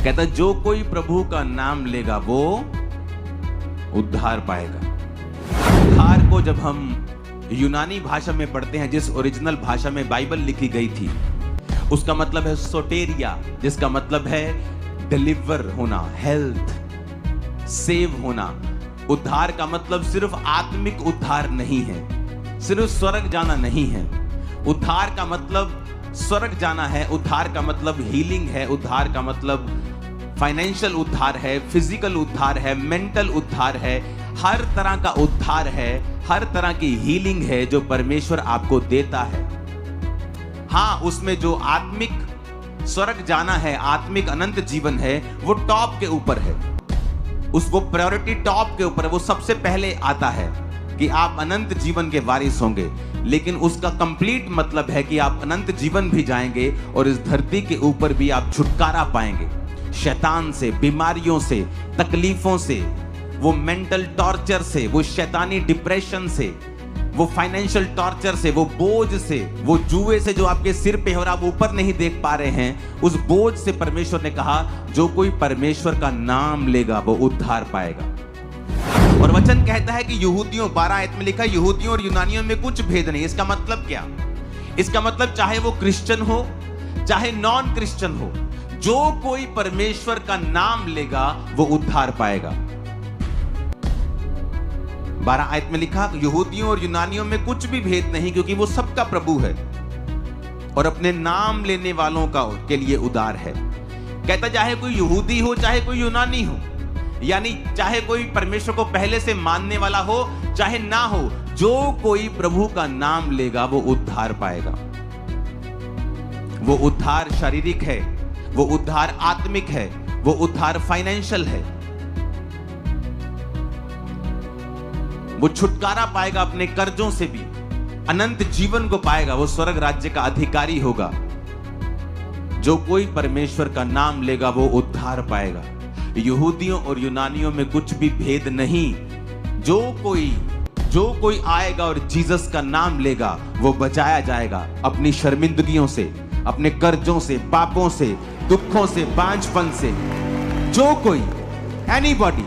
कहता जो कोई प्रभु का नाम लेगा वो उद्धार पाएगा। उद्धार को जब हम यूनानी भाषा में पढ़ते हैं, जिस ओरिजिनल भाषा में बाइबल लिखी गई थी, उसका मतलब है सोटेरिया, जिसका मतलब है डिलीवर होना, हेल्थ, सेव होना। उद्धार का मतलब सिर्फ आत्मिक उद्धार नहीं है, सिर्फ स्वर्ग जाना नहीं है। उद्धार का मतलब स्वर्ग जाना है, उद्धार का मतलब हीलिंग है, उद्धार का मतलब फाइनेंशियल उद्धार है, फिजिकल उद्धार है, मेंटल उद्धार है, हर तरह का उद्धार है, हर तरह की हीलिंग है जो परमेश्वर आपको देता है। हाँ, उसमें जो आत्मिक स्वर्ग जाना है, आत्मिक अनंत जीवन है, वो टॉप के ऊपर है, वो प्रायोरिटी टॉप के ऊपर है, वो सबसे पहले आता है कि आप अनंत जीवन के वारिस होंगे। लेकिन उसका कंप्लीट मतलब है कि आप अनंत जीवन भी जाएंगे और इस धरती के ऊपर भी आप छुटकारा पाएंगे शैतान से, बीमारियों से, तकलीफों से, वो मेंटल टॉर्चर से, वो शैतानी डिप्रेशन से, वो फाइनेंशियल टॉर्चर से, वो बोझ से, वो जुए से जो आपके सिर पे है और आप ऊपर नहीं देख पा रहे हैं, उस बोझ से परमेश्वर ने कहा जो कोई परमेश्वर का नाम लेगा वो उद्धार पाएगा। और वचन कहता है कि यहूदियों, 12 आयत में लिखा है, यहूदियों और यूनानियों में कुछ भेद नहीं। इसका मतलब क्या? इसका मतलब चाहे वो क्रिश्चियन हो चाहे नॉन क्रिश्चियन हो, जो कोई परमेश्वर का नाम लेगा वो उद्धार पाएगा। 12 आयत में लिखा, यहूदियों और यूनानियों में कुछ भी भेद नहीं, क्योंकि वो सबका प्रभु है और अपने नाम लेने वालों का के लिए उदार है। कहता चाहे कोई यहूदी हो चाहे कोई यूनानी हो, यानी चाहे कोई परमेश्वर को पहले से मानने वाला हो चाहे ना हो, जो कोई प्रभु का नाम लेगा वो उद्धार पाएगा। वो उद्धार शारीरिक है, वो उद्धार आत्मिक है, वो उद्धार फाइनेंशियल है। वो छुटकारा पाएगा अपने कर्जों से भी, अनंत जीवन को पाएगा, वो स्वर्ग राज्य का अधिकारी होगा। जो कोई परमेश्वर का नाम लेगा वो उद्धार पाएगा। यहूदियों और यूनानियों में कुछ भी भेद नहीं। जो कोई आएगा और जीसस का नाम लेगा वो बचाया जाएगा अपनी शर्मिंदगियों से, अपने कर्जों से, पापों से, दुखों से, बांझपन से। जो कोई, एनीबॉडी।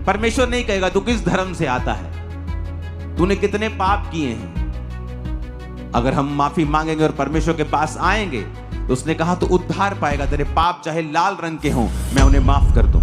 परमेश्वर नहीं कहेगा तू किस धर्म से आता है, तूने कितने पाप किए हैं। अगर हम माफी मांगेंगे और परमेश्वर के पास आएंगे तो उसने कहा तो उद्धार पाएगा। तेरे पाप चाहे लाल रंग के हों, मैं उन्हें माफ कर दूं।